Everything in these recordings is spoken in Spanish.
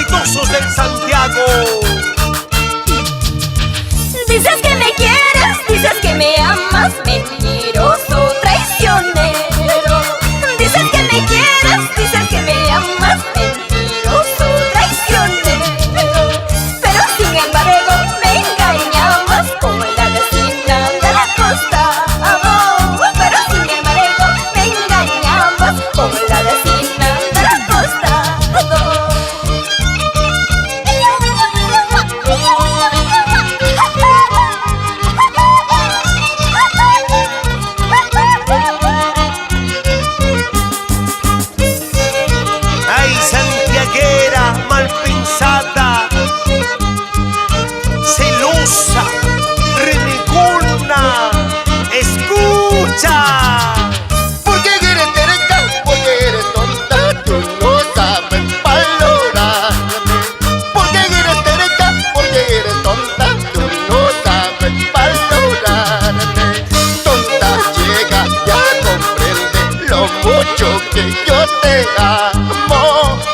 exitosos del Santiago. Dices que me quieres, dices que me amas, mentiroso, traicionero. Dices que me quieres, dices que me amas, mentiroso, traicionero. Pero sin embargo me engañabas como la vecina de la costa. Pero sin embargo me engañabas como la vecina de la costa. Ay, santiaguera mal pensada, celosa, renegona, escucha. Porque eres terca, porque eres tonta, tú no sabes valorarme. Porque eres terca, porque eres tonta, tú no sabes valorarme. Tonta llega, ya comprende lo mucho que yo te amo.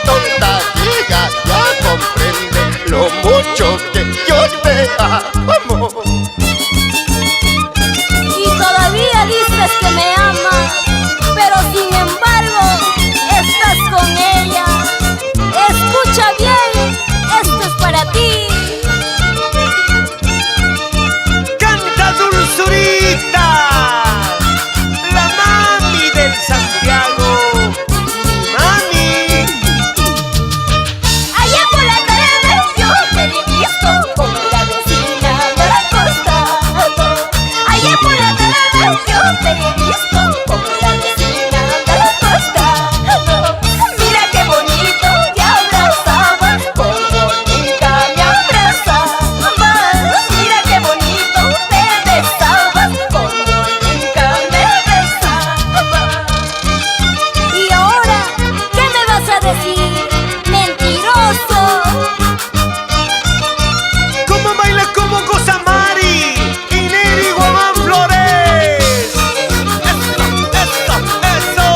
Tonta llega, ya comprende lo mucho que yo te amo. Y todavía dices que me amas, pero sin embargo estás con ella. Escucha bien, esto es para ti. Canta Dulzurita, la mami del Santiago, mi mami. Allá por la tarde yo te he visto como la vecina de la costa. Allá por la tarde yo te he visto como la vecina de la costa. Mira qué bonito te abrazaba como nunca me abrazabas. Mira qué bonito te besabas como nunca me besabas. Y ahora, ¿qué me vas a decir? ¡Mentiroso! Como baila, como goza Mari y Neri Guamán Flores. Eso.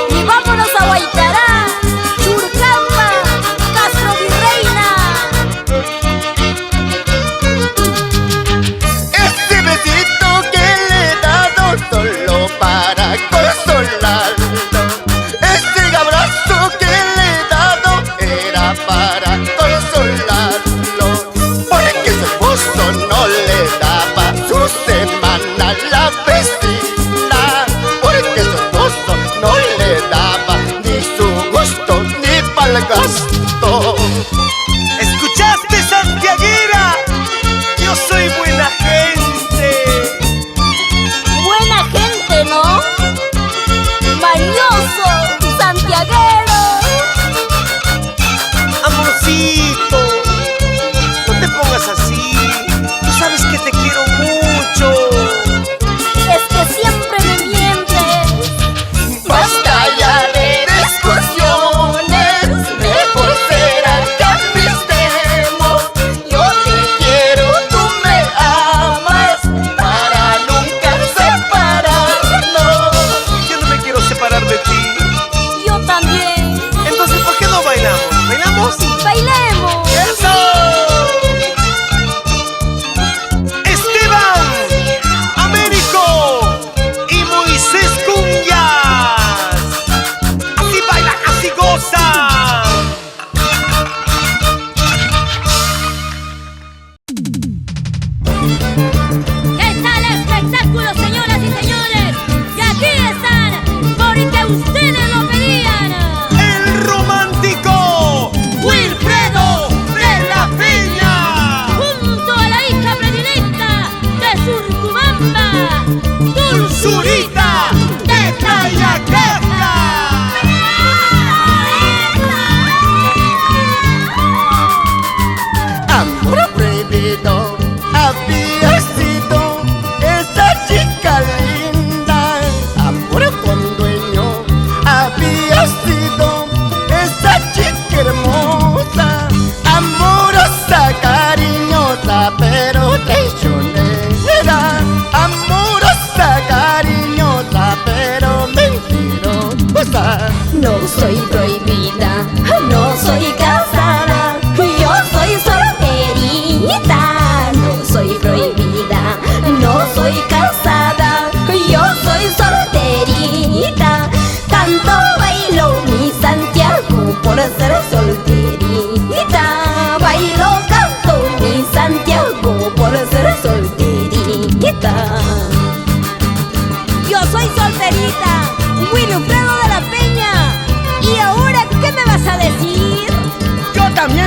Y vámonos a Guaitará, Churcampa, Castro Virreina. Ese besito que le he dado solo para consolarlo. Ese abrazo que le he dado era para consolarlo. Porque su esposo no le daba su semana a la vecina. Porque su esposo no le daba ni su gusto ni pa'l gasto. ¿Escuchaste, santiaguera? Yo soy buena gente. Buena gente, ¿no? Mañoso, santiaguero. Amorcito, no te pongas así. Tú sabes que te quiero mucho. Es que siempre me mientes. Basta ya de discusiones, mejor será que amistemos. Yo te quiero, tú me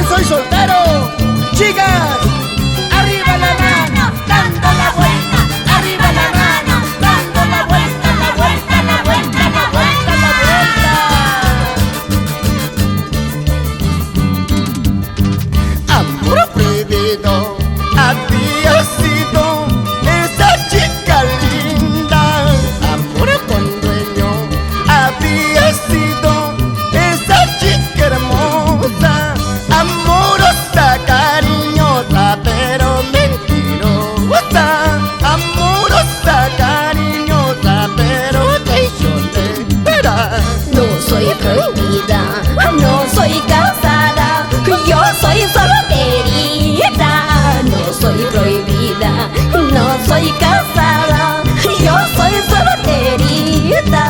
también soy soltero. Chicas, arriba la mano, dando la vuelta, arriba la mano, dando la vuelta, la vuelta, la vuelta, la vuelta, la vuelta. amor prohibido había sido esa chica linda. Amor con dueño había sido esa chica hermosa. Amorosa, cariñosa, pero mentirosa. Amorosa, cariñosa, pero traicionera. No soy prohibida, no soy casada, yo soy solterita. No soy prohibida, no soy casada, yo soy solterita.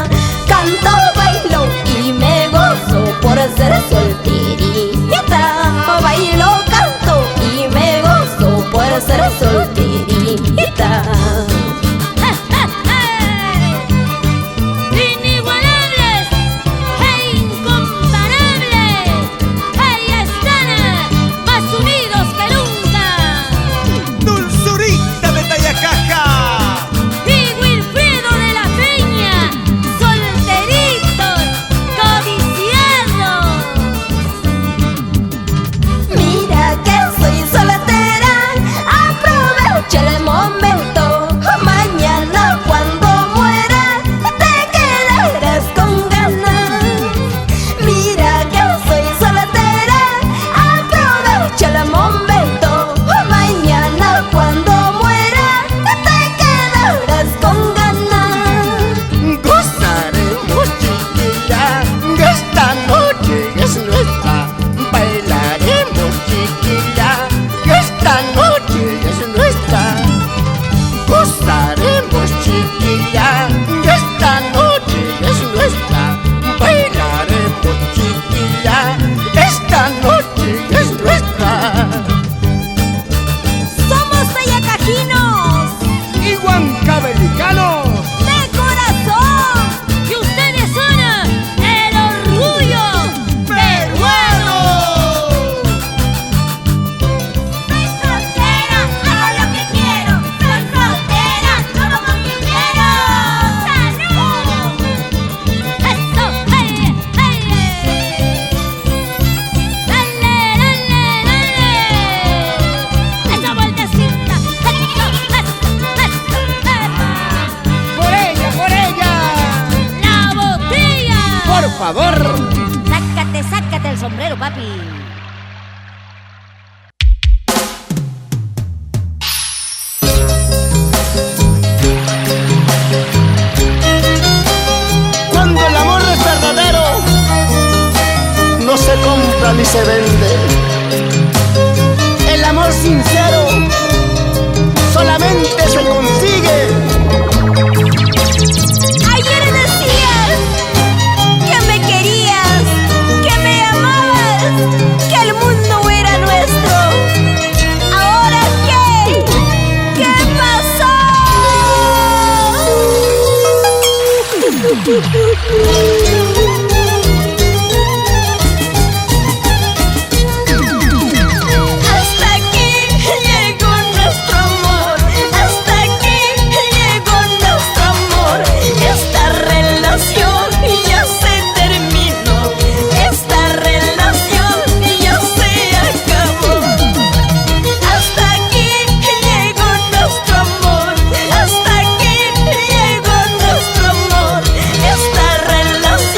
Canto, bailo y me gozo por ser solterita. Bailo, canto y me gozo por ser solterita. Inigualables e incomparables, ahí están, más unidos que nunca. Dulzurita de Tayacaja. Y Wilfredo de la Peña, solteritos, codiciados. Mira que soy soltera, aprovecha el momento. Mañana cuando muera te quedarás con ganas. Mira que soy soltera, aprovecha el momento. Mañana cuando muera te quedarás con ganas. Gozaremos, chiquilla, que esta noche es nuestra. Bailaremos, chiquilla, que esta noche es nuestra. Gozaremos, chiquilla, que esta noche es nuestra. Bailaremos, chiquilla, esta noche es nuestra. Somos tayacajinos Y huancavelicanos. de corazón, y ustedes son el orgullo peruano. Soy soltera, hago lo que quiero. Soy soltera, todo lo que quiero. ¡Salud! Eso, hey, hey, dale, dale, dale, esa vueltecita, eso, epa. Por ella, La botella. por favor. Sácate, sácate el sombrero, papi. Cuando el amor es verdadero, no se compra ni se vende. El amor sincero solamente se consigue. Ayer decías que me querías, que me amabas, que el mundo era nuestro. ¿Ahora qué? ¿Qué pasó? Hasta aquí llegó nuestro amor, hasta aquí llegó nuestro amor. Esta relación ya se terminó, esta relación ya se acabó. Hasta aquí llegó nuestro amor, hasta aquí llegó nuestro amor. Esta relación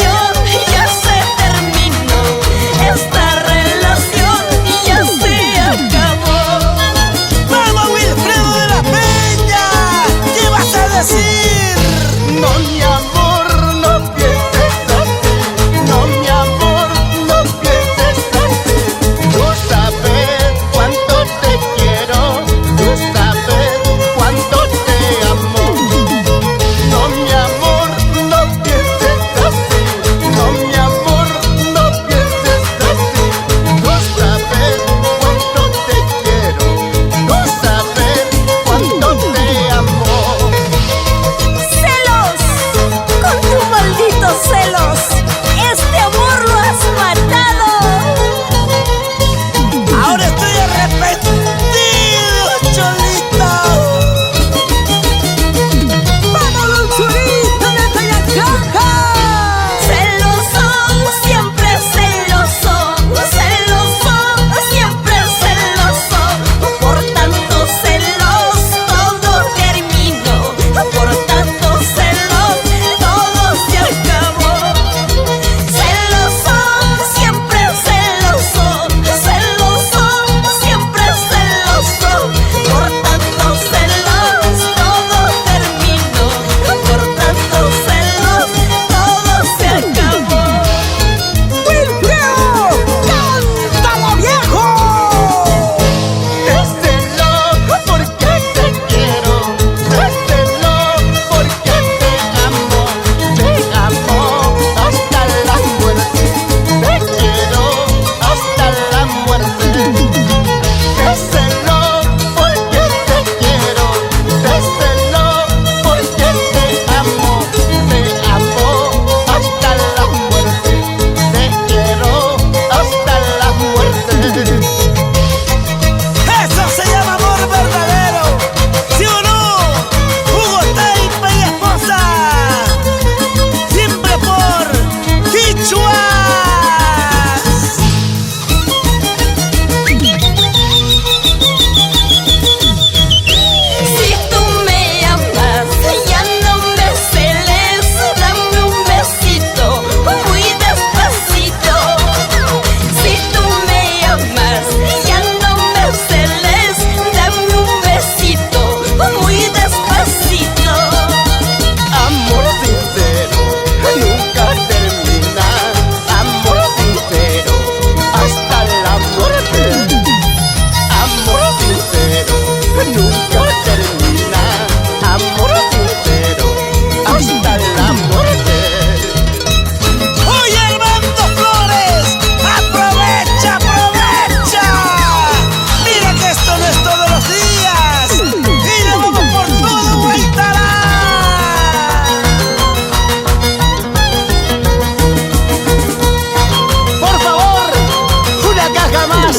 más.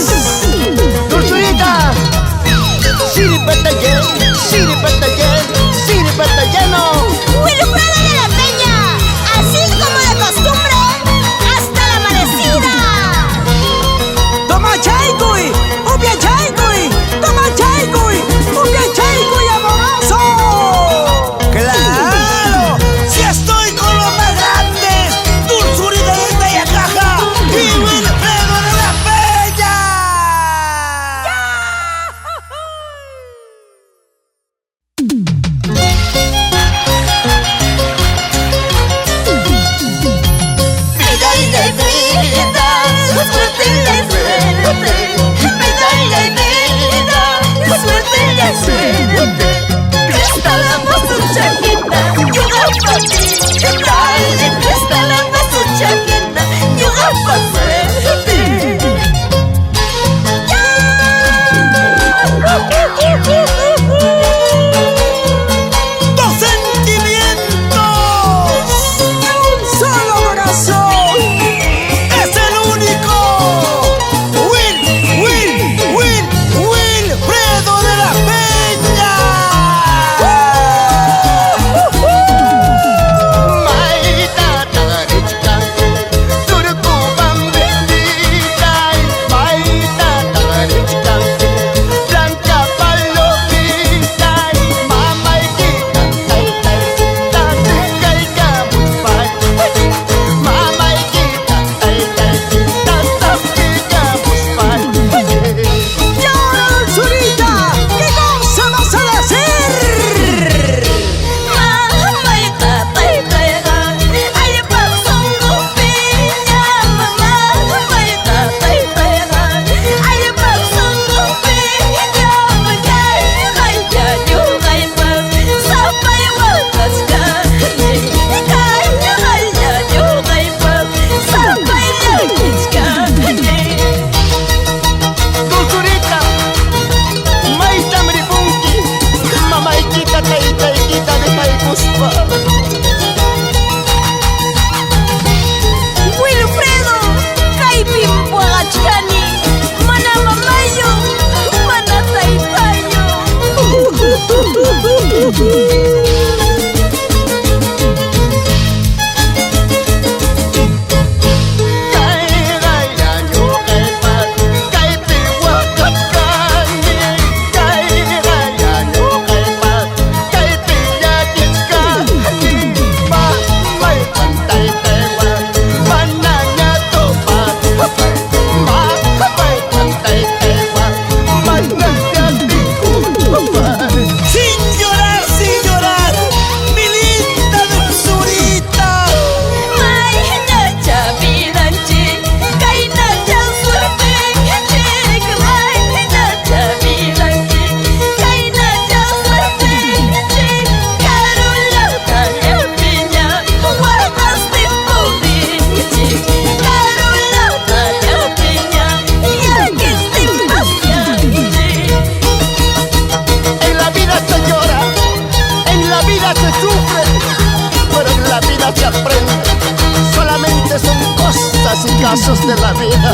Dulzurita, sírvete lleno, sírvete lleno, sírvete lleno. Wilfredo de la Peña, así como de costumbre, hasta la amanecida. Toma chaykui, upia chaykui, toma chaykui, upia chaykui, amoroso. ¡Claro! ¡Si estoy con los más grandes! ¡Dulzurita de Tayacaja y Wilfredo de la Peña! Vida y de vida, suerte y de suerte. Vida y de vida, suerte y de suerte. Presta la masuchajita, yuga pa' ti. Dale, presta la masuchajita, yuga pa' suerte. ¡Dos sentimientos! ¡Un solo corazón! ¡Es el único! ¡Wilfredo de la Peña! Maita Tagarichka, Turkuban bendita. Maita Tagarichka, Blanca Palomita. Mamaikita, Tatica y Camuspay. Mamaikita, Tatica Camuspay. ¡Ya, Dulzurita! ¿Qué cosa vas a hacer? Dulzurita, Maita Mripunki, Mamaikita, Taitaikita de Caipuspa. Wilfredo, Caipimpuagachcani, Mana Mamayo, Mana Taipayo. Sin llorar, mi linda Dulzurita. En la vida se llora, en la vida se sufre, pero en la vida se aprende. Solamente son cosas y casos de la vida.